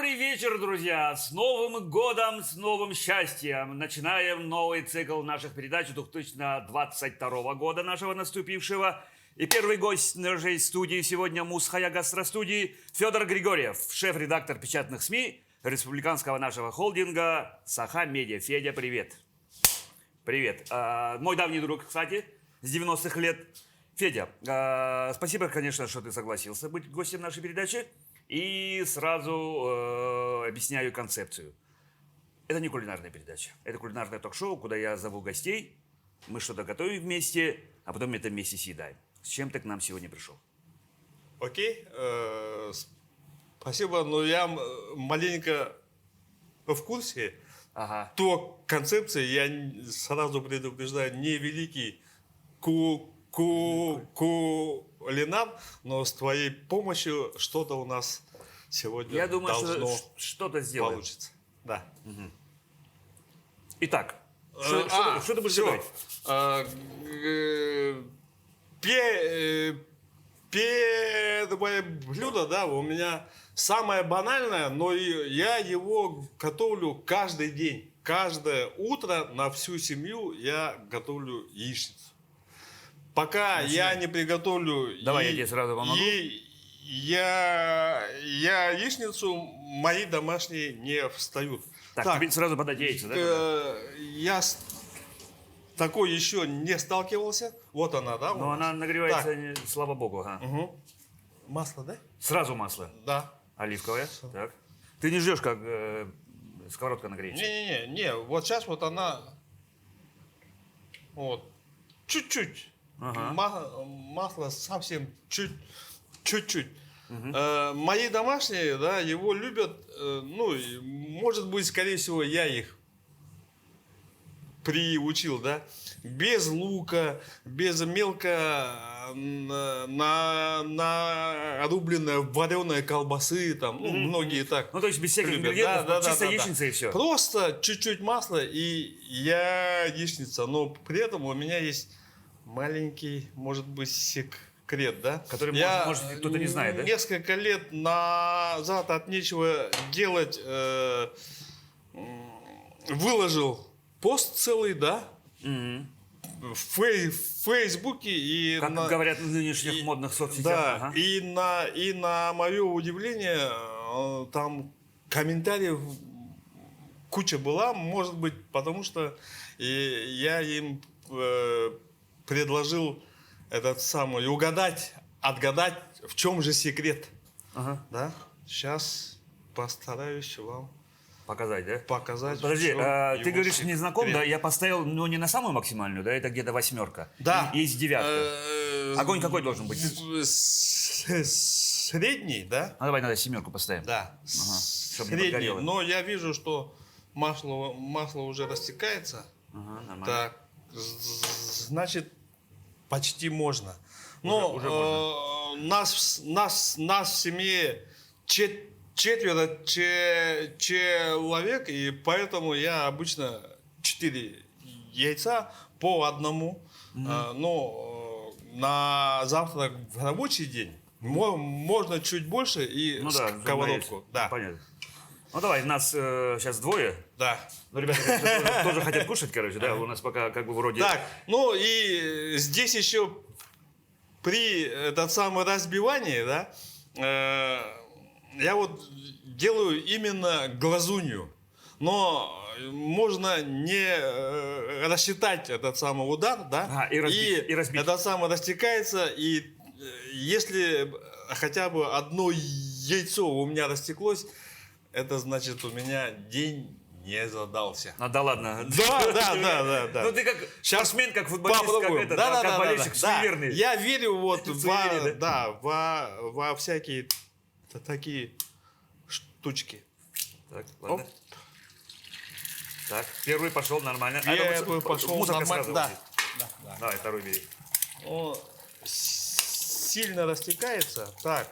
Добрый вечер, друзья! С Новым годом, с новым счастьем! Начинаем новый цикл наших передач 2022 года, нашего наступившего. И первый гость нашей студии сегодня Мусхая гастростудии Федор Григорьев, шеф-редактор печатных СМИ республиканского нашего холдинга Саха Медиа. Федя, привет! Привет! Мой давний друг, кстати, с 90-х лет. Федя, спасибо, конечно, что ты согласился быть гостем нашей передачи. И сразу объясняю концепцию. Это не кулинарная передача. Это кулинарное ток-шоу, куда я зову гостей. Мы что-то готовим вместе, а потом это вместе съедаем. С чем ты к нам сегодня пришел? Окей. Спасибо, но я маленько в курсе. Ага. То концепция, я сразу предупреждаю, не великий кулинар, но с твоей помощью что-то у нас сегодня Я думаю, должно что что-то сделаем. получится. Да. Итак, что ты будешь всё. говорить? Первое блюдо, да, у меня самое банальное, но я его готовлю каждый день. Каждое утро на всю семью я готовлю яичницу. Пока я не приготовлю Давай я тебе сразу помогу. яичницу, мои домашние не встают. Так, тебе сразу подать яйца, да? Я с такой еще не сталкивался. Вот она, да? Но она нагревается, слава богу. Ага. Угу. Масло, да? Сразу масло. Да. Оливковое. Так. Ты не ждешь, как сковородка нагреется? Не. Вот сейчас вот она вот чуть-чуть. Ага. Масло совсем чуть-чуть. Мои домашние, да, его любят, может быть, скорее всего, я их приучил, да, без лука, без мелко нарубленной вареной колбасы, там, многие так. Ну, то есть без всяких любят. ингредиентов, чисто яичница и все. Просто чуть-чуть масла и яичница, но при этом у меня есть маленький, может быть, секрет, да? Который, может, кто-то не знает, да? Несколько лет назад от нечего делать выложил пост целый, да? В Фейсбуке и Как говорят в нынешних модных соцсетях. да, Ага. и на мое удивление там комментариев куча была, может быть, потому что я им предложил отгадать, в чем же секрет. Ага. Да? Сейчас постараюсь вам Показать, да? показать. Подожди, в чём ты его говоришь, не знаком, секрет. да? Я поставил, не на самую максимальную, да? Это где-то 8. Да. Есть 9. Огонь какой должен быть? Средний, да? Ну, давай, надо 7 поставим. Да. Чтоб не Средний. подгорело. Но я вижу, что масло уже растекается. Ага, нормально. Так, значит, почти можно. Но Уже нас в семье четверо человек, и поэтому я обычно 4 яйца по одному. Но на завтрак в рабочий день можно чуть больше и сковородку. Да. Понятно. Ну давай, нас сейчас 2. Да. Ну, ребята, конечно, тоже хотят кушать, короче, да? У нас пока как бы вроде... Так, ну и здесь еще при разбивании, да, я вот делаю именно глазунью. Но можно не рассчитать этот самый удар, да, и разбить. этот самый растекается, и если хотя бы одно яйцо у меня растеклось, это значит, у меня день не задался. Да ладно. Да. Ну ты как спортсмен, как футболист, Попробуем. как болельщик суеверный. Я верю вот Суеверный, во всякие такие штучки. Так, ладно. Оп. Так, первый пошел нормально. Первый пошел мусорка нормально. сразу Да. вот здесь. Давай, второй бери. Он сильно растекается. Так,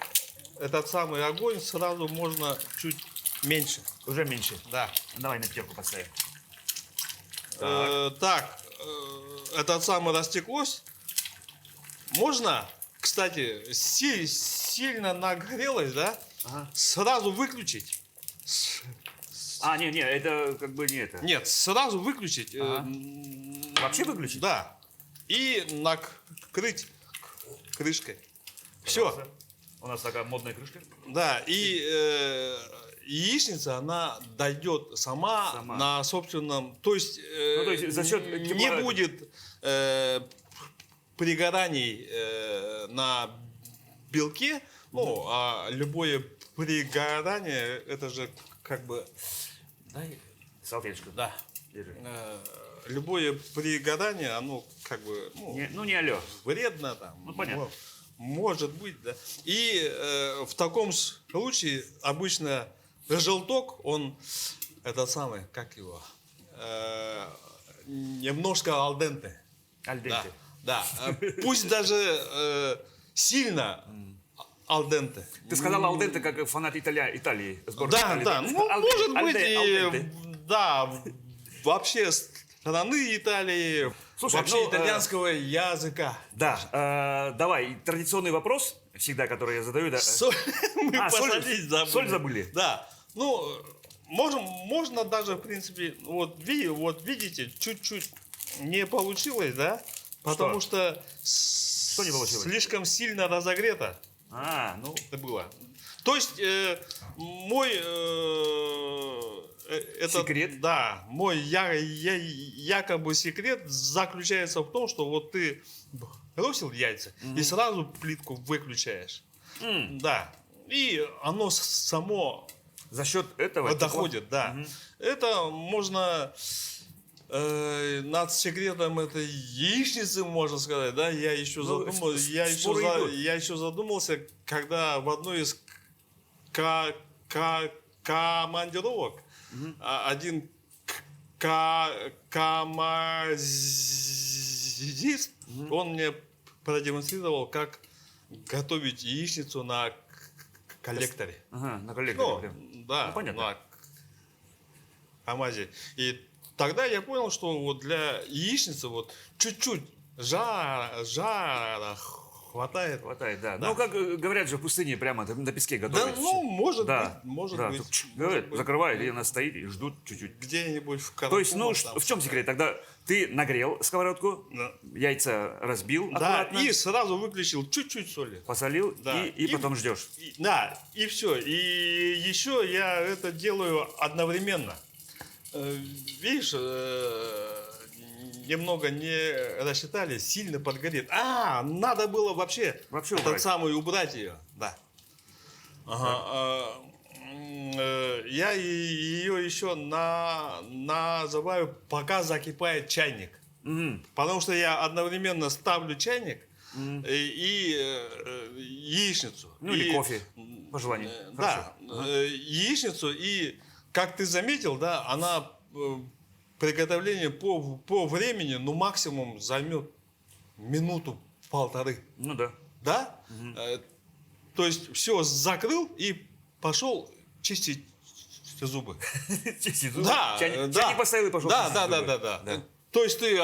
этот самый огонь сразу можно чуть меньше. Уже меньше. Да. Давай на 5 поставим. Этот самый растеклось. Можно, кстати, сильно нагрелось, да? Сразу выключить. Не, это как бы не это. Нет, сразу выключить. Ага. Вообще выключить? Да. И накрыть крышкой. Все. Пожалуйста. У нас такая модная крышка. Да, и яичница, она дойдет сама, Сама. на собственном... То есть, то есть за счет не тепла- будет пригораний на белке. Ну, а любое пригорание, это же как бы... Дай салфеточку. Да. Держи. Любое пригорание, оно как бы... Ну, Не алло. вредно там. Ну, понятно. Может быть, да. И в таком случае обычно желток, он этот самый, как его, немножко алденте. Альденте. Да. Пусть даже сильно алденте. Ты сказал алденте как фанат Италии. сборной Да, Италии. да. Ну, может быть, Альденте. да, вообще страны Италии, Слушай, вообще итальянского языка. Да, давай, традиционный вопрос, всегда, который я задаю. Да. Мы соль посолить забыли. соль забыли? Да. Ну, можно даже, в принципе, вот видите, чуть-чуть не получилось, да? Потому что не получилось? слишком сильно разогрето Ну, это было. То есть мой секрет? Да, мой якобы секрет заключается в том, что вот ты бросил яйца и сразу плитку выключаешь. Да. И оно само за счет этого доходит, да. Это можно над секретом этой яичницы, можно сказать, да, я еще задумался, когда в одной из командировок один камазист, он мне продемонстрировал, как готовить яичницу на коллекторе. на коллекторе. прям. Да, понятно. на КамАЗе. И тогда я понял, что вот для яичницы вот чуть-чуть жара хватает. Хватает, да. Да. Ну, как говорят же, в пустыне прямо на песке готовят. Да, ну, может да. быть, может да. быть. Тут Может говорят, быть. закрывают, и она стоит и ждут чуть-чуть. Где-нибудь в То есть, ну, Каракумах там. в чем секрет? Тогда ты нагрел сковородку, Да. яйца разбил Да, аккуратно, и сразу выключил чуть-чуть соли. посолил, Да. и потом ждешь. Да, и все. И еще я это делаю одновременно. Видишь, немного не рассчитали, сильно подгорит. Надо было вообще Вообще этот убрать. самый убрать ее. Да. Я ее еще называю, пока закипает чайник. Потому что я одновременно ставлю чайник и яичницу. Ну, или кофе, по желанию. Да, яичницу, и как ты заметил, да, она приготовление по времени, ну, максимум займет минуту-полторы. Ну да. Да? То есть все закрыл и пошел чистить зубы. Чистить зубы. Да, Чайник поставил и пошел чистить зубы. Да. То есть ты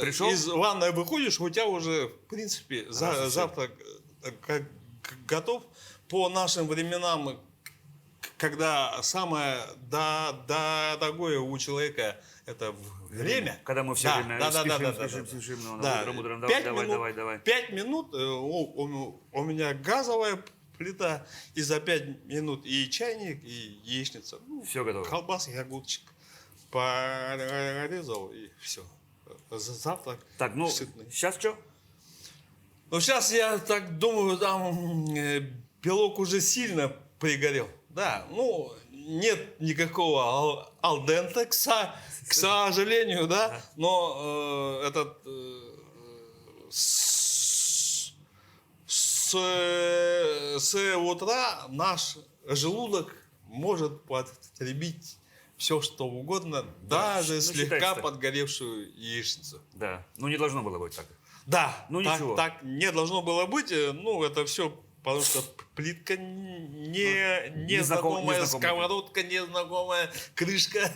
Пришел? из ванной выходишь, у тебя уже, в принципе, завтрак готов. По нашим временам, когда самое дорогое у человека это время. Когда мы все время спешим, ну, мудрым. Давай. 5 минут у меня газовая плита, и за 5 минут и чайник, и яичница. Ну, Все готово. колбасы, огурчик порезал, и все. Завтрак Так, ну, сытный. сейчас что? Ну, сейчас я так думаю, там белок уже сильно пригорел. Да, ну, нет никакого алдента, к сожалению, да, но с утра наш желудок может потребить все, что угодно, даже ну, слегка считается. подгоревшую яичницу. Да. Ну, не должно было быть так. Да, Ну, так, ничего. так не должно было быть. Ну, это все, потому что плитка незнакомая, сковородка незнакомая, крышка.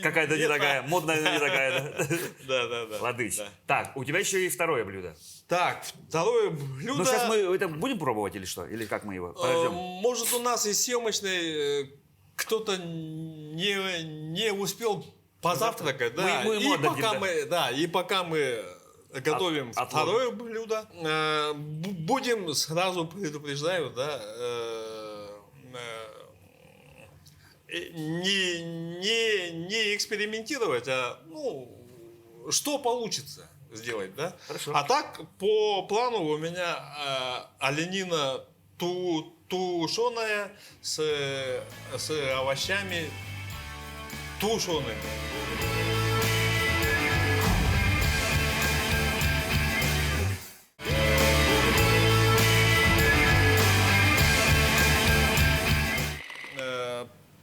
Какая-то не такая, модная, но не такая. Да. Ладыч. Да. Так, у тебя еще и второе блюдо. Так, второе блюдо. Ну, сейчас мы это будем пробовать или что? Или как мы его? Подождем. Может, у нас и съемочной кто-то не успел позавтракать, да. Мы ему отдадим, да. И пока мы готовим Отложим. второе блюдо, будем сразу предупреждаю, да, не экспериментировать, а что получится сделать, да. Хорошо. А так по плану у меня оленина тушеная с овощами тушеными.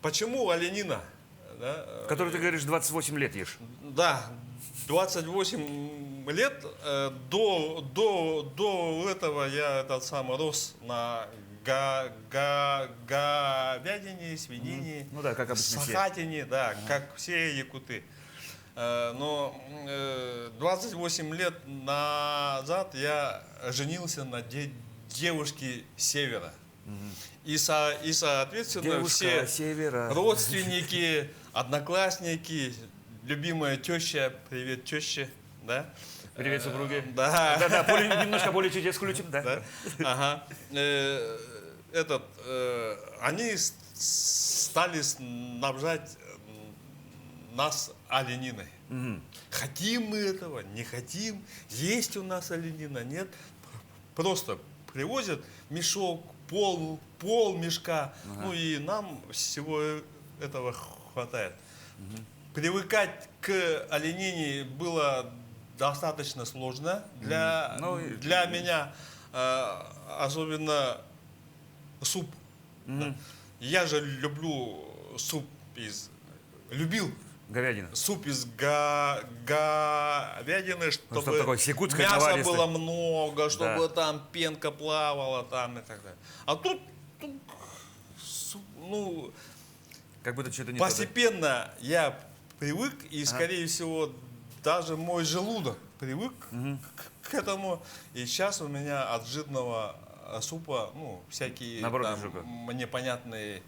Почему оленина? Да? Который, ты говоришь, 28 лет ешь. Да, 28 лет. До этого я рос на говядине, свинине, Ну да, как обычно все. сахатине, да, как все якуты. Но 28 лет назад я женился на девушке севера. И соответственно, Девушка все севера. родственники, одноклассники, любимая теща, привет, теща, да? Привет, супруги. Да. Да, немножко более чудес включим, да? Да? Ага. Они стали снабжать нас олениной. Хотим мы этого, не хотим, есть у нас оленина, нет. Просто привозят мешок, пол мешка, ну и нам всего этого хватает. Привыкать к оленине было достаточно сложно для меня, особенно суп. Да. Я же любил Говядина. суп из говядины, Чтобы чтобы такое якутское, мяса наваристое. было много, чтобы там пенка плавала там и так далее. А тут Как будто что-то не то, да? постепенно я привык, и, скорее всего, даже мой желудок привык к этому. И сейчас у меня от жирного супа, всякие Наоборот, там жука. непонятные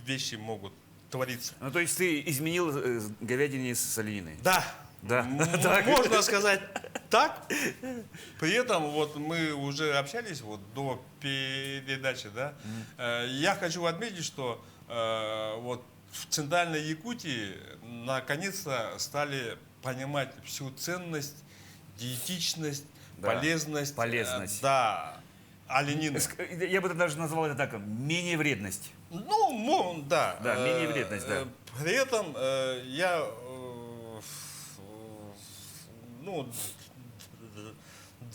вещи могут твориться. Ну, то есть ты изменил говядине с олениной? Да. Да. Так. Можно сказать так. При этом вот мы уже общались до передачи, да. Я хочу отметить, что вот в Центральной Якутии наконец-то стали понимать всю ценность, диетичность, Да. полезность. Полезность. Да, оленины. Я бы даже назвал это так, менее вредность. Да. Да, менее вредность, да. При этом я,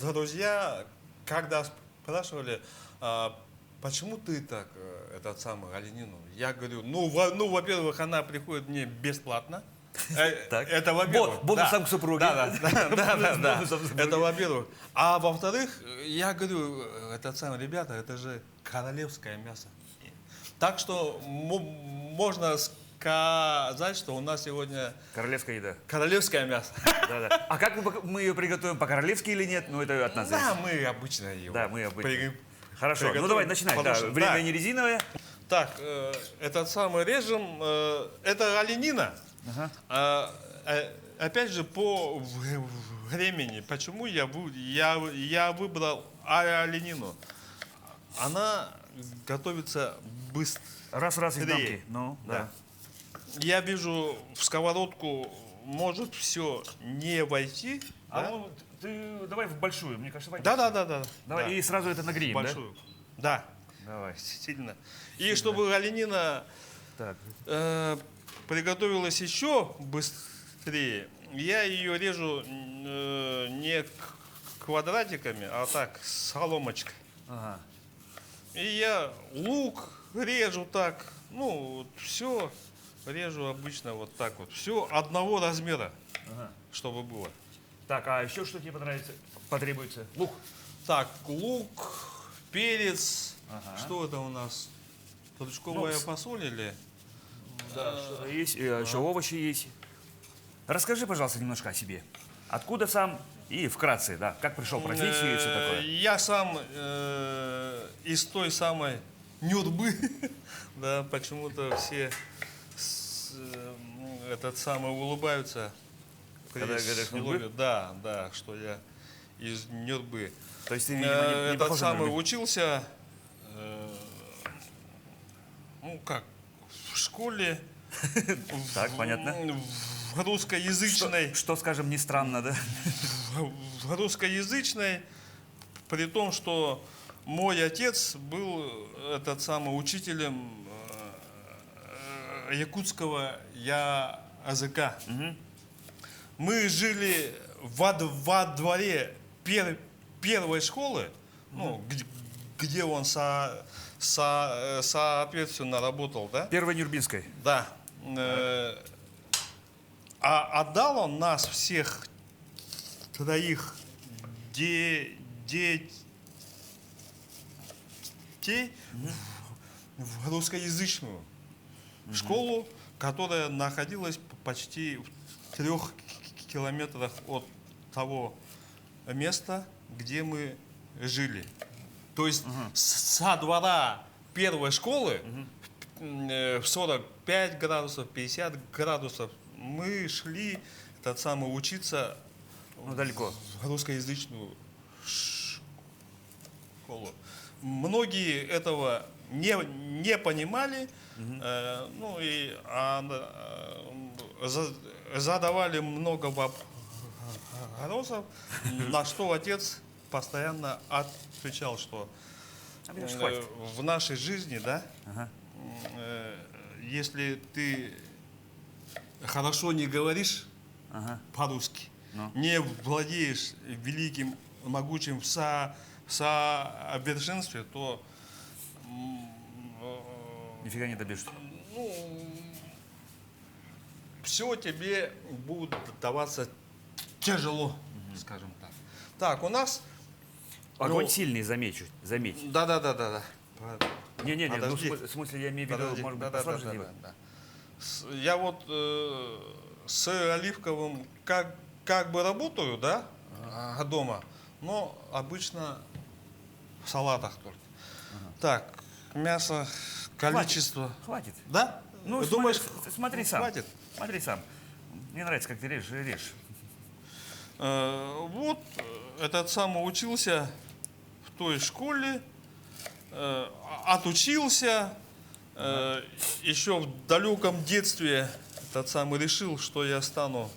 друзья, когда спрашивали, почему ты так, оленину? Я говорю, во-первых, она приходит мне бесплатно. Так. Это во-первых. Бонусом к супруге. Да. Бонусом к супруге. Это во-первых. А во-вторых, я говорю, ребята, это же королевское мясо. Так что можно сказать, что у нас сегодня Королевская еда. королевское мясо. Да. А как мы ее приготовим, по-королевски или нет? Ну, это от нас зависит. Да, мы обычно ее. Да, мы обычно. при- Хорошо, ну приготовим давай начинай. Да, по-нашему. время Да. не резиновое. Так, режем. Это оленина. Опять же, по времени. Почему я выбрал оленину? Она готовится быстро. Раз из Скорее. дамки. Ну, да. Я вижу, в сковородку может все не войти. А да? ну, ты давай в большую, мне кажется, пойдет. Да. Давай, Да. и сразу это нагреем, да? Большую. Да, Давай. сильно. И чтобы оленина Так. приготовилась еще быстрее, я ее режу не квадратиками, а так, соломочкой. Ага. И я лук режу так, все режу обычно вот так вот. Все одного размера, чтобы было. Так, а еще что тебе потребуется? Лук. Так, лук, перец. Ага. Что это у нас? Стручковая фасоль или? Да, что-то есть, еще овощи есть. Расскажи, пожалуйста, немножко о себе. Откуда сам и вкратце, да, как пришел в профессию и все такое. Я сам из той самой Нюрбы. Да, почему-то все этот самый улыбаются. Когда говоришь при Нюрбы? слове. Да, да, что я из Нюрбы. То есть ты, видимо, не Этот похож на самый Нюрбы? учился, ну как, в школе, Так, понятно. в русскоязычной, Что, скажем, не странно, да? в русскоязычной, при том, что мой отец был этот самый учителем якутского языка. Мы жили во дворе первой школы, ну, где он соответственно работал, да? Первой Нюрбинской. Да. А отдал он нас всех троих детей в русскоязычную школу, которая находилась почти в 3 километрах от того места, где мы жили. То есть со двора первой школы в 45 градусов, 50 градусов мы шли этот самый, учиться Ну, далеко. в русскоязычную школу. Многие этого не понимали, ну и задавали много вопросов, на что отец постоянно отвечал, что Хватит. в нашей жизни, да, Ага. если ты хорошо не говоришь Ага. по-русски, Ну. не владеешь великим, могучим совершенстве, то Нифига не добьешься. все тебе будет даваться тяжело, скажем так. Так, у нас... Огонь ну, сильный, заметь. Да. Не-не-не, ну, Подожди. в смысле, я имею в виду, Подожди, может быть, да. послабже делать. Я вот с оливковым как бы работаю, да, дома, но обычно в салатах только. Так, мясо, количество. Хватит. Да? Ну, Думаешь, смотри сам. хватит? Смотри сам. Мне нравится, как ты режешь. Вот этот самый учился в той школе, отучился, еще в далеком детстве этот самый решил, что я стану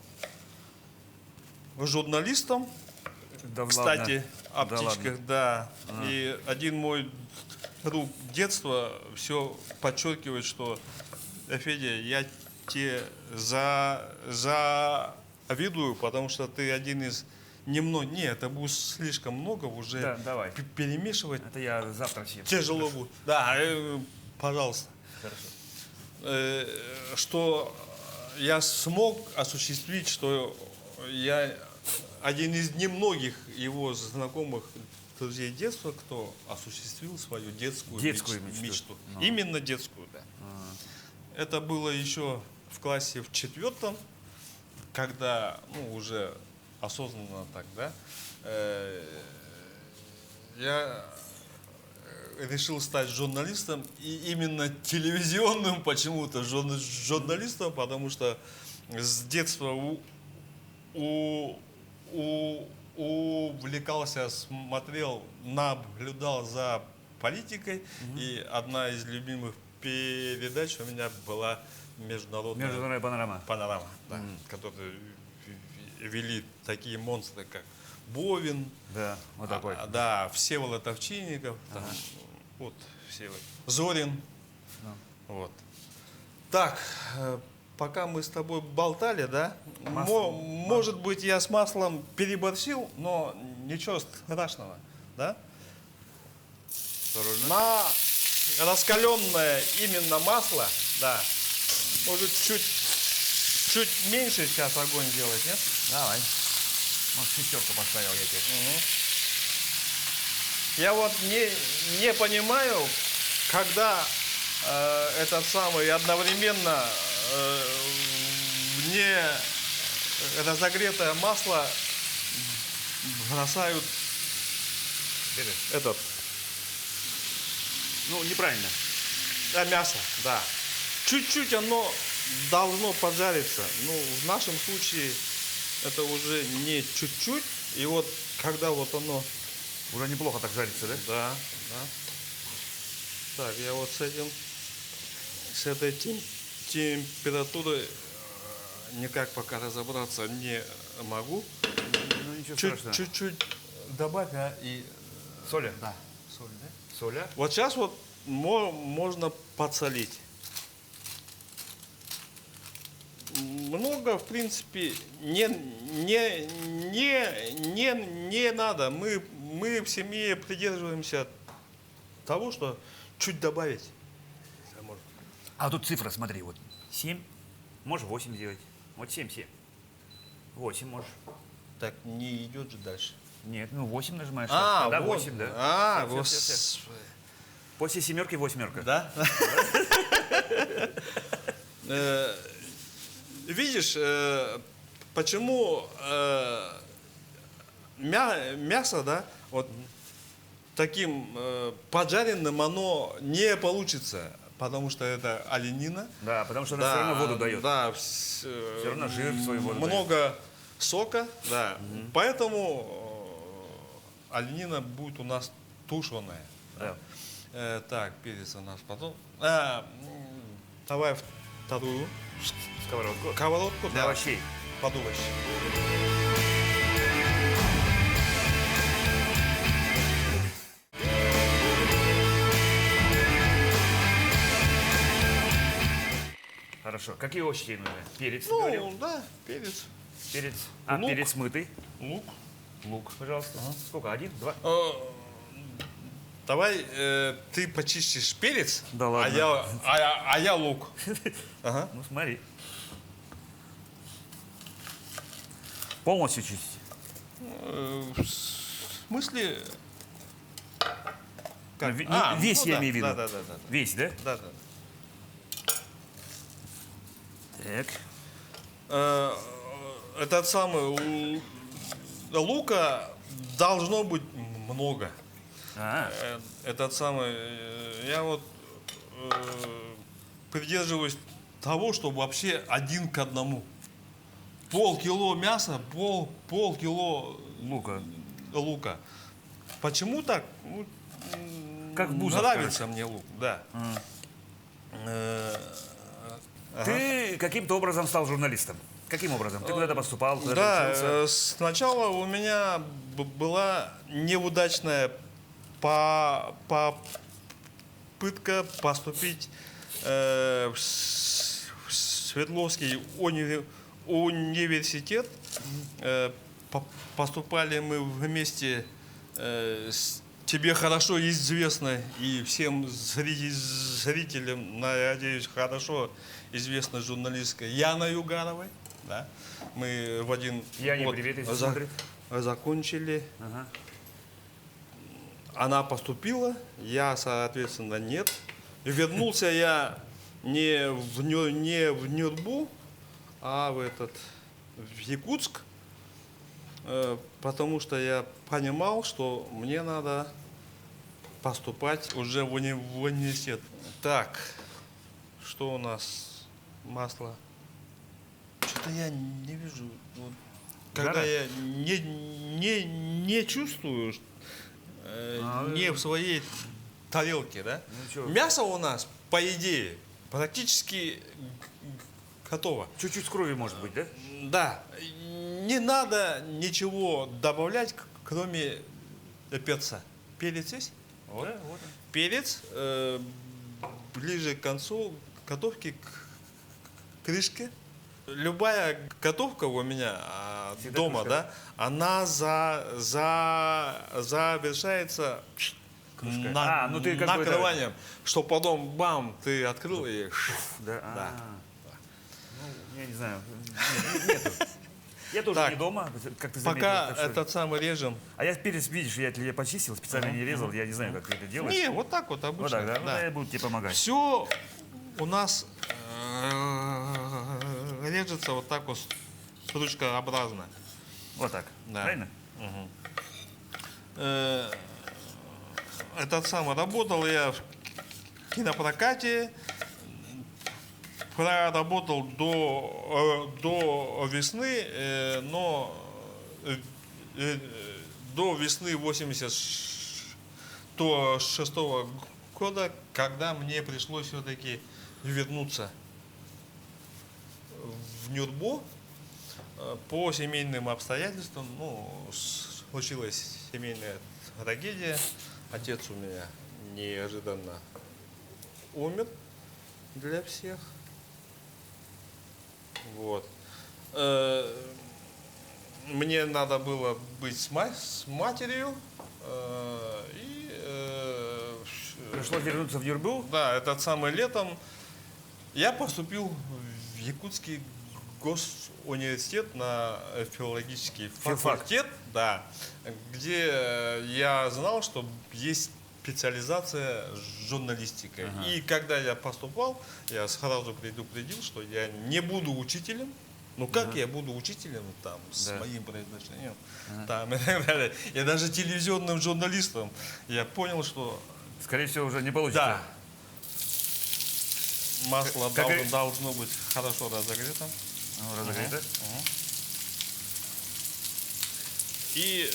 журналистом. Да Кстати, ладно. о птичках, да. И один мой друг детства все подчеркивает, что Федя, я тебе завидую, потому что ты один из немного. Не, это будет слишком много уже. Да, давай. Перемешивать Это я завтра съем. тяжело будет. Да, пожалуйста. Хорошо. Что я смог осуществить, что я один из немногих его знакомых друзей детства, кто осуществил свою детскую мечту. Ну. Именно детскую, да. Это было еще в классе в 4, когда, ну, уже осознанно так, да, я решил стать журналистом, и именно телевизионным почему-то журналистом, потому что с детства увлекался, смотрел, наблюдал за политикой, и одна из любимых передач у меня была Международная панорама. панорама, да, которую вели такие монстры, как Бовин, Да, вот такой. да, Всеволод Овчинников, там, вот, Всеволод Зорин, вот. Так, пока мы с тобой болтали, да, может быть, я с маслом переборщил, но ничего страшного, да? На раскаленное именно масло, да, может чуть меньше сейчас огонь делать, нет? Давай. Вот 6 поставил я тебе. Я вот не понимаю, когда этот самый одновременно в не разогретое масло бросают этот Ну, неправильно. Мясо, да. Чуть-чуть оно должно поджариться. Ну, в нашем случае это уже не чуть-чуть. И вот когда вот оно... Уже неплохо так жарится, да? Да, да. Так, я вот с этой температурой никак пока разобраться не могу. Ну, ничего страшного. Чуть-чуть добавь, и... Соли? Да, соль, да? Соля? Вот сейчас вот можно подсолить. Много, в принципе, не надо. Мы в семье придерживаемся того, что чуть добавить. А тут цифра, смотри, вот 7. Можешь 8 сделать. Вот 7. 8 можешь. Так не идет же дальше. Нет, ну 8 нажимаешь. А, да, вот. 8, да. А, Всё, вот. всё, всё. После 7 восьмерка. Да? Видишь, почему мясо, да, вот таким поджаренным оно не получится, потому что это оленина. Да, потому что она все равно воду дает. Да, Все равно жир свою воду много сока, да. Поэтому оленина будет у нас тушеная. Да. Так, перец у нас потом. Давай вторую сковородку Для овощей. под овощи. Хорошо. Какие овощи тебе нужны? Перец, ты говорил? Ну, да, перец. Перец. А, лук. перец мытый. Лук. Лук, пожалуйста. Сколько? 1, 2? Давай ты почистишь перец, Да ладно. а я лук. Ага. Ну, смотри. Полностью чистить. В смысле... Ну, весь я да, имею в виду. Да. Весь, да? Да. Так. Этот самый лука должно быть много. Этот самый, я вот придерживаюсь того, что вообще 1 к 1. Полкило мяса, полкило лука. Почему так? Ну, Как Бузов, нравится мне лук, да. Ты каким-то образом стал журналистом. Каким образом? Ты куда-то поступал, куда-то Да, учился? сначала у меня была неудачная попытка поступить в Свердловский университет. Поступали мы вместе с тебе хорошо известно и всем зрителям, надеюсь, хорошо известной журналисткой Яной Югаровой. Да? Мы в один Яне, год привет, если смотрит. закончили. Ага. Она поступила, я, соответственно, нет. Вернулся я не в Нюрбу, а в Якутск, потому что я понимал, что мне надо поступать уже в университет. Так, что у нас? Масло. Что-то я не вижу. Вот, когда Жара? я не чувствую, не в своей тарелке, да? чё? Мясо у нас, по идее, практически готово. Чуть-чуть с кровью, может быть, да? Да, не надо ничего добавлять, кроме перца. Перец есть? Вот. Да, вот он. Перец ближе к концу готовки к крышке. Любая готовка у меня Всегда дома, крышка, да, она завершается Ну ты как бы накрыванием, что потом бам, ты открыл и Да. Да. Ну, я не знаю. Нету. Я тоже Так. не дома, как ты заметил. пока так что- этот самый режем. А я перец, видишь, я почистил, специально не резал. Я не знаю, как ты это делаешь. Не, вот так вот обычно. Вот так, да? Ну, я буду тебе помогать. Все у нас режется вот так вот стручкообразно. Вот так. Да. Правильно? Этот самый работал я в кинопрокате, проработал до весны, но до весны 86 года, когда мне пришлось все-таки вернуться в Нюрбу по семейным обстоятельствам. Ну, случилась семейная трагедия. Отец у меня неожиданно умер для всех. Вот. Мне надо было быть с матерью. Пришлось вернуться в Нюрбу. Да, этот самый летом я поступил в Якутский госуниверситет на филологический Филфак. факультет, да, где я знал, что есть специализация журналистика. Ага. И когда я поступал, я сразу предупредил, что я не буду учителем. Ну как я буду учителем там с Да. моим произношением там, и так далее. И даже телевизионным журналистом я понял, что Скорее всего, уже не получится. да, масло Как и- должно быть хорошо разогрето. Ну, разогрето. И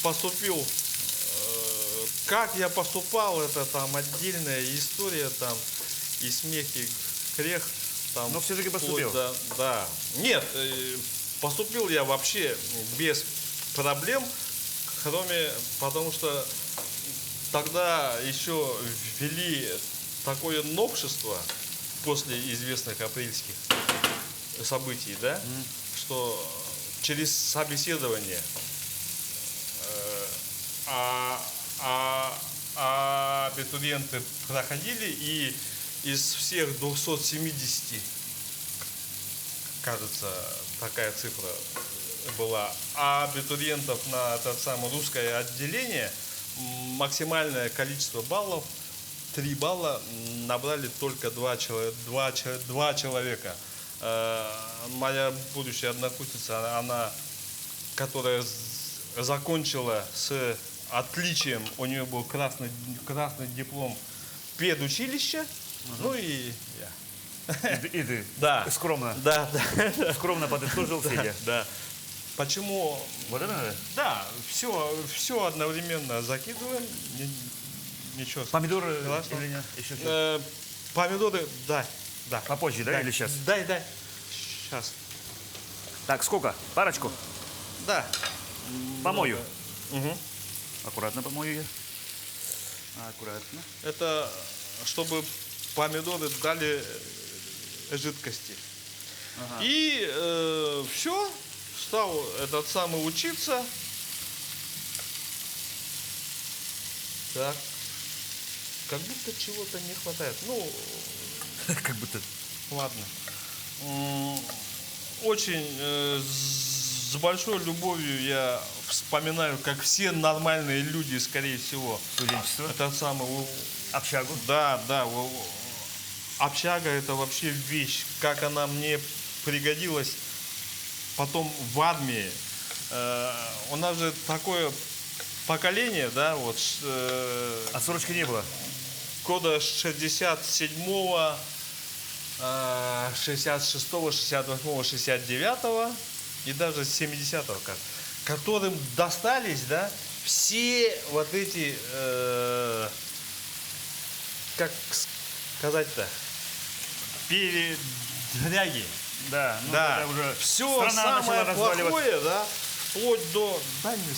поступил, как я поступал, это там отдельная история, там и смех, и грех. Там, Но все-таки вплоть поступил. да. Нет, поступил я вообще без проблем, кроме, потому что тогда еще ввели такое новшество после известных апрельских событий, да, что через собеседование абитуриенты проходили, и из всех 270, кажется, такая цифра была, абитуриентов на это самое русское отделение, максимальное количество баллов, 3 балла, набрали только 2 человека. Моя будущая однокурсница, она, которая закончила с отличием, у нее был красный диплом педучилища, ну и я. И ты. Да. Скромно. Да. Скромно подытожил себе. Да. Почему? Вот это надо? Да, все одновременно закидываем. Ничего. Помидоры Классно. или нет? Еще что? Помидоры, да. Попозже, да, или сейчас? Дай. Сейчас. Так, сколько? Парочку? Да. Помою. Угу. Аккуратно помою я. Аккуратно. Это чтобы помидоры дали жидкости. Ага. И все, стал этот самый учиться. Так. Как будто чего-то не хватает. Ну, Как будто. ладно. Очень с большой любовью я вспоминаю, как все нормальные люди, скорее всего, Студенчество. это самое. Общагу. Да. Общага — это вообще вещь. Как она мне пригодилась потом в армии. У нас же такое поколение, да, вот А сорочки не было? года 67-го, 66-го, 68-го, 69-го и даже 70-го, которым достались, да, все вот эти, как сказать-то, передряги. Да. Ну, Да, это уже все страна начала самое разваливаться. плохое, да, вплоть до... Дай мне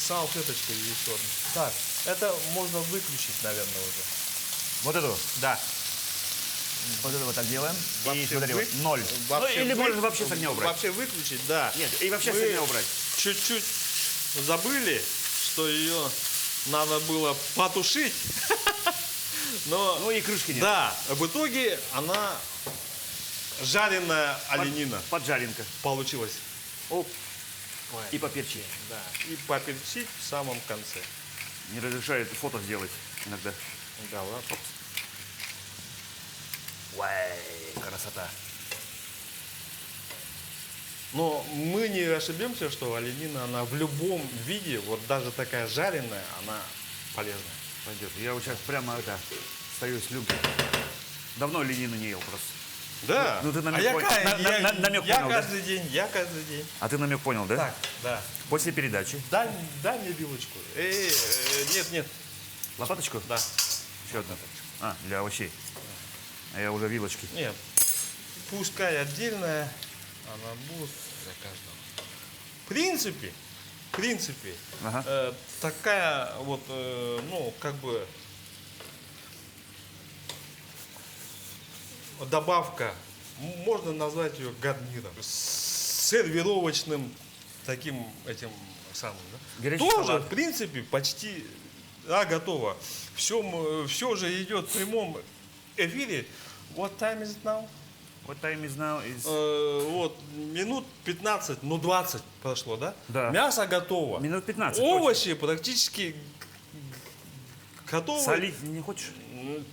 салфеточку еще одну. Так, это можно выключить, наверное, уже. Вот эту. Да. Вот это вот так делаем. И Вообще смотри, вот, вы- 0. вообще Ну, или вы- можно вообще с огня убрать. Вообще выключить, да. Нет, и вообще с Мы огня убрать. чуть-чуть забыли, что ее надо было потушить. Но, Ну и крышки нет. да, в итоге она жареная оленина Поджаренка. получилась. Оп. И поперчить. Да. И поперчить в самом конце. Не разрешает фото сделать иногда. Да, ладно. Уай, красота. Но мы не ошибемся, что оленина, она в любом виде, вот даже такая жареная, она полезная. Пойдет. Я вот сейчас прямо стою с люмкой. Давно ленину не ел просто. Да. Ну, ты намек я, понял. Намек я понял, да? каждый день, я каждый день. А ты намек понял, да? Так, да. После передачи. Дай мне вилочку. Нет. Лопаточку? Да. Еще одна. Для овощей. А я уже вилочки. Нет. Пускай отдельная, она будет для каждого. В принципе, Ага. такая вот, ну, как бы добавка, можно назвать ее гарниром, с сервировочным таким этим самым. Да? Горячий Тоже, салат. в принципе, почти готово. Все же идет в прямом эфире. What time is it now? What time is now is... Вот, минут 15, ну 20 прошло, да? Да. Мясо готово. Минут 15. Овощи практически готовы. Солить не хочешь?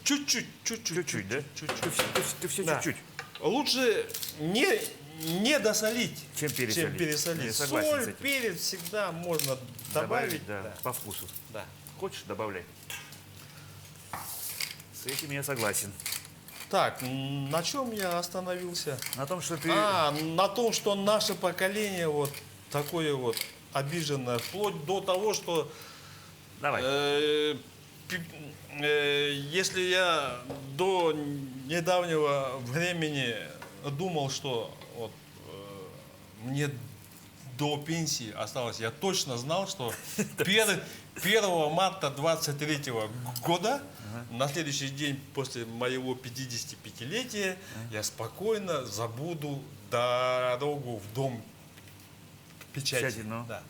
Чуть-чуть. Чуть-чуть, да? Чуть-чуть. Ты все Да. чуть-чуть. Лучше не досолить, Чем пересолить. Я согласен с Соль, этим. перец всегда можно добавить. Да, по вкусу. Да. Хочешь, добавляй. С этим я согласен. Так, на чем я остановился? На том, что ты... На том, что наше поколение вот такое вот обиженное, вплоть до того, что Давай. если я до недавнего времени думал, что вот, мне до пенсии осталось, я точно знал, что 1 марта 23 года, на следующий день после моего 55-летия, я спокойно забуду дорогу в дом печати. Ну. Да.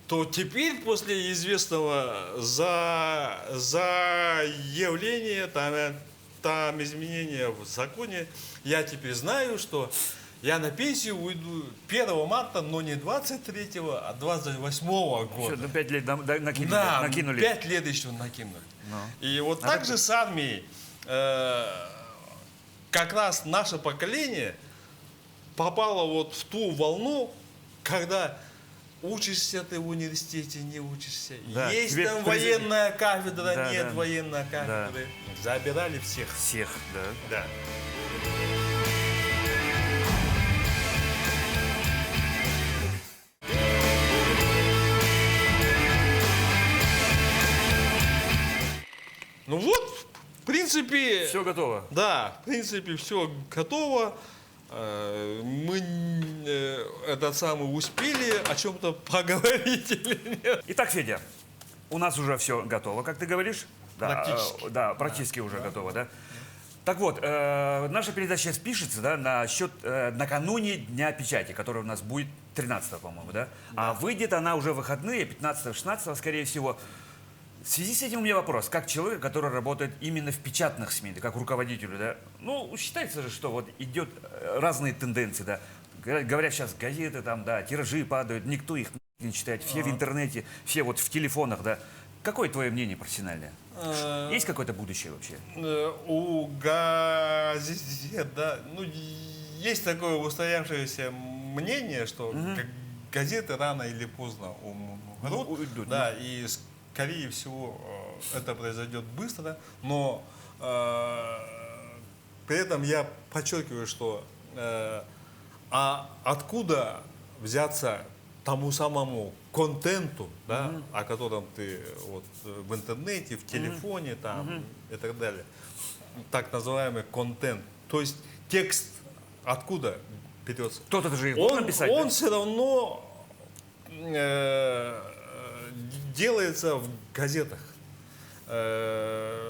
То теперь после известного заявления, там изменения в законе, я теперь знаю, что я на пенсию уйду 1 марта, но не 23-го, а 28-го года. Еще 5 лет накинули. Да, накинули. 5 лет еще накинули. Ну. И вот так же с армией, как раз наше поколение попало вот в ту волну, когда учишься ты в университете, не учишься. Да, Есть тебе там военная кафедра, Да, нет да. военной кафедры. Забирали всех. Всех, да. Да. Ну вот, в принципе... Все готово. Да, в принципе, все готово. Мы этот самый успели о чем-то поговорить или нет? Итак, Федя, у нас уже все готово, как ты говоришь. Да, Практически. Да, практически уже готово, да. Так вот, наша передача сейчас пишется, да, накануне Дня печати, который у нас будет 13, по-моему, да? А выйдет она уже в выходные, 15-16, скорее всего. В связи с этим у меня вопрос. Как человек, который работает именно в печатных СМИ, да, как руководителю, да, ну, считается же, что вот идет разные тенденции, да. Говорят, сейчас газеты там, да, тиражи падают, никто их не читает, все в интернете, все вот в телефонах, да. Какое твое мнение профессиональное? Есть какое-то будущее вообще? У газет, да, ну, есть такое устоявшееся мнение, что газеты рано или поздно умрут, уйдут, да, и скорее всего это произойдет быстро, но при этом я подчеркиваю, что откуда взяться тому самому контенту, да, о котором ты вот, в интернете, в телефоне там, и так далее, так называемый контент, то есть текст откуда берется? Кто-то же их должен писать, Он да? все равно делается в газетах. В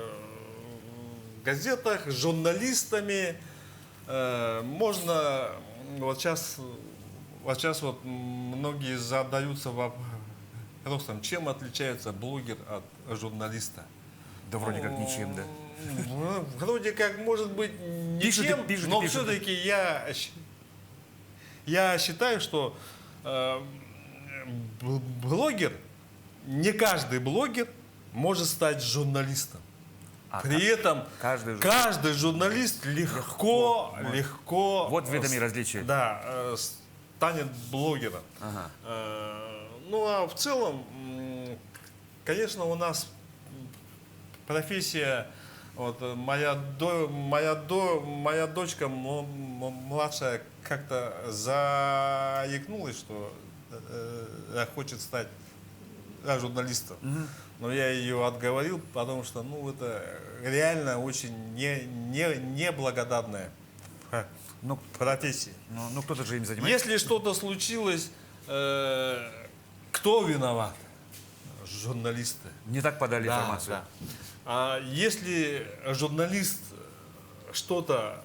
газетах с журналистами можно вот сейчас вот многие задаются вопросом, чем отличается блогер от журналиста? Да вроде как ничем, да. Ну, вроде как, может быть, Пишут и ничем, пишут, и но пишут. все-таки я считаю, что блогер, не каждый блогер может стать журналистом. При этом каждый журналист легко. Вот в этом и различие. Да, станет блогером. Ага. Ну а в целом, конечно, у нас профессия, вот моя дочка младшая как-то заикнулась, что хочет стать журналистом. Но я ее отговорил, потому что, ну, это реально очень неблагодарная профессия. Ну, кто-то же им занимается. Если что-то случилось, кто виноват? Журналисты. Не так подали Да, информацию. да. А если журналист что-то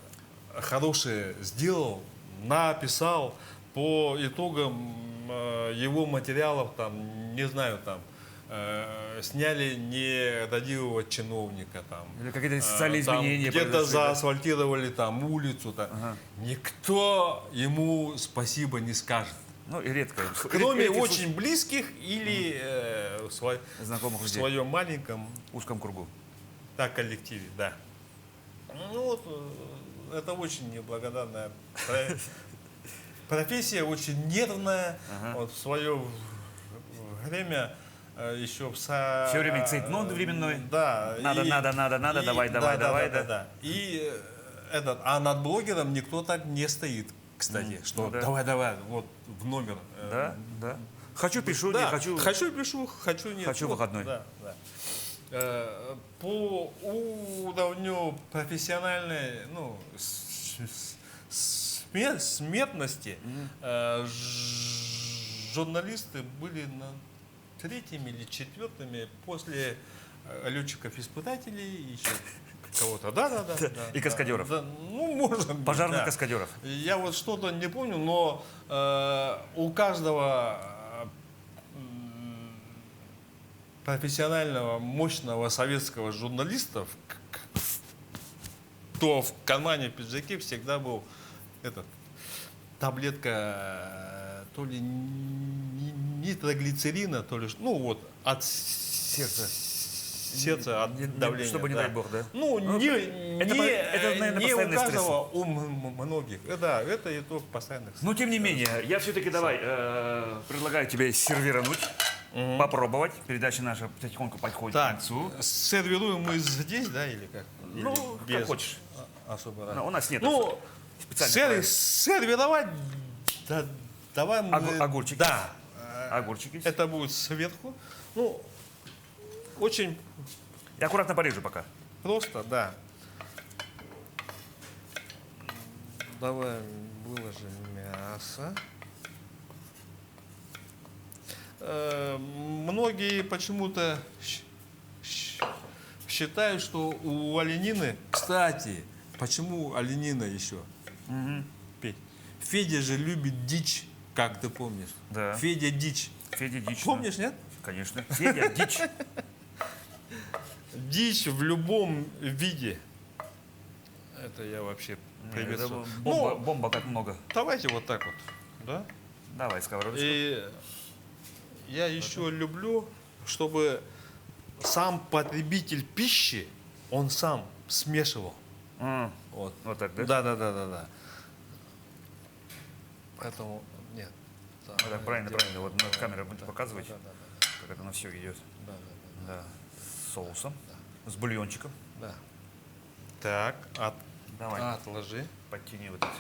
хорошее сделал, написал по итогам его материалов, там, не знаю, там, сняли нерадивого чиновника, там, Или какие-то социальные там изменения где-то произошли, да? заасфальтировали там улицу, там. Ага. Никто ему спасибо не скажет. Ну, и редко. Кроме Редкий очень близких или знакомых в людей. своем маленьком узком кругу. коллективе, да. Ну вот, это очень неблагодарная профессия, очень нервная. Ага. Вот в свое время еще Все время цейтнот временной. Да. Надо, давай, да. И а над блогером никто так не стоит, кстати, что Ну да. давай, вот в номер. Да, да. Хочу, пишу, Да, не хочу. хочу пишу, хочу нет. Хочу Вот, выходной. да, да. По уровню профессиональной, ну, смертности журналисты были третьими или четвертыми после летчиков-испытателей и еще кого-то. Да. И каскадеров. Да, ну, может быть, Пожарных да. каскадеров. Я вот что-то не помню, но у каждого профессионального, мощного советского журналиста, то в кармане пиджаке всегда был таблетка то ли нитроглицерина, то ли, ну вот, от сердца, от давления. Чтобы не да. дай бог, да? Ну, Ну, это, наверное, не у постоянный стресс. каждого, у многих. Да, это итог постоянных. Но тем не менее, я все-таки давай предлагаю тебе сервирануть, попробовать. Передача наша потихоньку подходит к Так, концу. сервируем мы здесь, да, или как? Ну, Или как хочешь. Особо, Но у нас нет Ну, специальных сервировать, да, давай мы... огурчики. Да. огурчики. Это будет сверху. Ну, очень Я аккуратно порежу пока. просто, да. Давай выложим мясо. Многие почему-то считают, что у оленины... Кстати, почему оленина еще? Петь. Федя же любит дичь, как ты помнишь. Да. Федя дичь. Федя дичь. Помнишь, нет? Конечно. Федя дичь. Дичь в любом виде. Это я вообще приветствую. Бомба, бомба как много. Давайте вот так вот. Да? Давай сковородочку. И я еще люблю, чтобы сам потребитель пищи, он сам смешивал. Вот. Вот так, да? Да. Поэтому нет. Вот так, правильно. Вот на камеру будет показывать, как это на все идет. Да. С соусом, с бульончиком. Да. Так, Давай. отложи. Подтяни вот это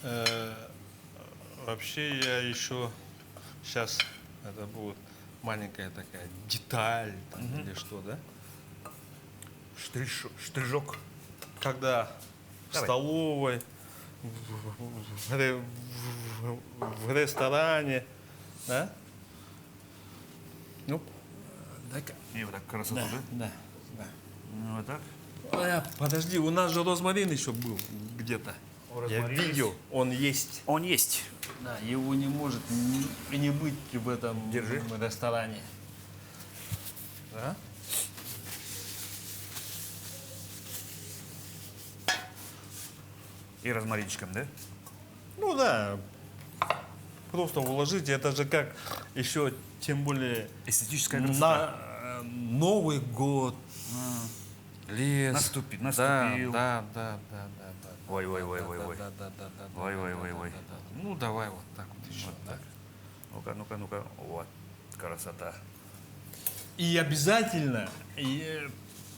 все. Вообще я еще сейчас это будет маленькая такая деталь там, или что, да? Штрижок. Когда в Давай. столовой, в ресторане, да? Ну, дай-ка. И вот так красоту, да? Да. Ну, вот так. Подожди, у нас же розмарин еще был где-то. Я Розмарин видел, он есть. Он есть. Да, его не может не быть в этом Держи. ресторане. Да? И розмаринчиком, да? Ну да. Просто уложите, это же как еще, тем более, Эстетическая красота. на Новый год. Лес. Наступил. Да. Ой. Да. Ой. Ну давай вот так вот еще. Вот да? так. Ну-ка. Вот. Красота. И обязательно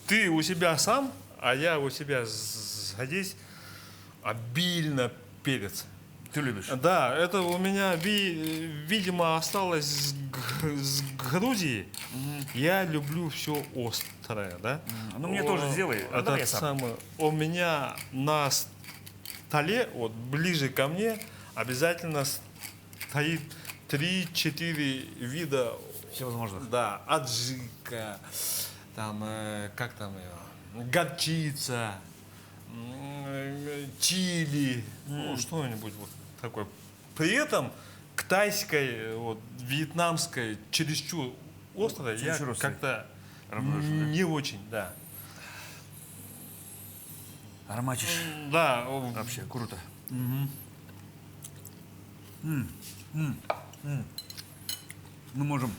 ты у себя сам, а я у себя здесь обильно перец. Ты любишь? Да, это у меня, видимо, осталось с Грузии. Я люблю все острое, да? Ну, мне тоже сделай. А давай я сам. У меня на столе, вот ближе ко мне, обязательно стоит 3-4 вида. Всевозможных. Да, аджика, там, как там ее, горчица, чили, ну, что-нибудь вот такое. При этом к тайской, вот, вьетнамской, чересчур острой, я Чересчур острой. как-то Равнодушен, да? не очень, да. Ароматишь. Да, Вообще, круто. Мы можем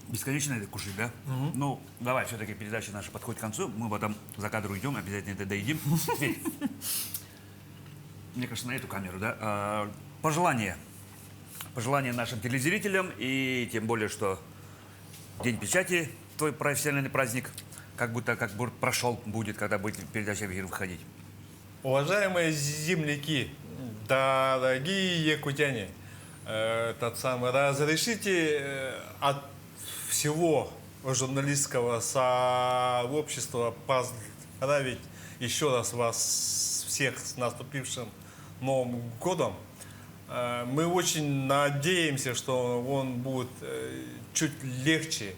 бесконечно это кушать, да? Ну, давай, все-таки передача наша подходит к концу. Мы потом за кадр уйдем, обязательно это доедим. Федь, мне кажется, на эту камеру, да? Пожелания. Пожелания нашим телезрителям, и тем более, что День печати, твой профессиональный праздник, как будто прошел будет, когда будет передача в эфир выходить. уважаемые земляки, дорогие якутяне, разрешите от всего журналистского сообщества поздравить еще раз вас всех с наступившим Новым годом. Мы очень надеемся, что он будет чуть легче,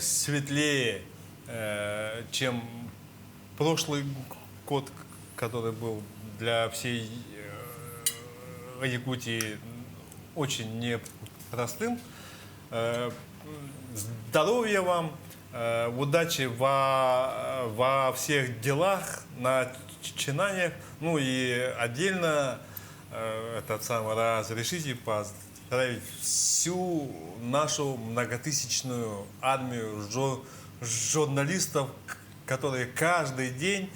светлее, чем прошлый год, который был для всей Якутии очень непростым. Здоровья вам, удачи во всех делах, начинаниях. Ну и отдельно разрешите поздравить всю нашу многотысячную армию журналистов, которые каждый день,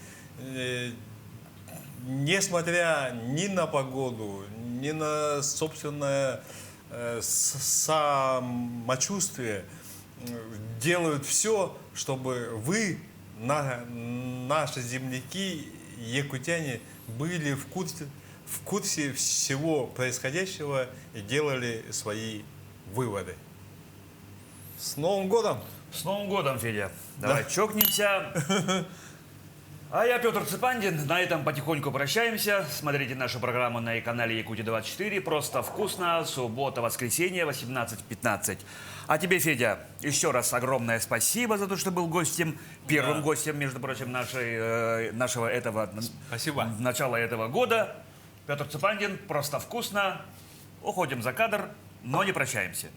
несмотря ни на погоду, ни на собственное самочувствие, делают все, чтобы вы, наши земляки, якутяне, были в курсе всего происходящего и делали свои выводы. С Новым годом! С Новым годом, Федя. Давай чокнемся. А я, Петр Цыпандин, на этом потихоньку прощаемся. Смотрите нашу программу на канале Якутия-24. Просто вкусно. Суббота, воскресенье, 18:15. А тебе, Федя, еще раз огромное спасибо за то, что был гостем. Первым гостем, между прочим, нашего этого... Спасибо. Начала этого года. Петр Цыпандин, просто вкусно. Уходим за кадр, но не прощаемся.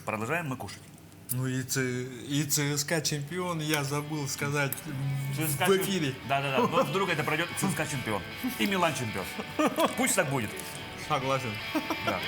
Продолжаем мы кушать. Ну и ЦСКА чемпион, я забыл сказать ЦСКА в эфире. Да-да-да, но вдруг это пройдет, ЦСКА чемпион. И Милан чемпион. Пусть так будет. Согласен. Да.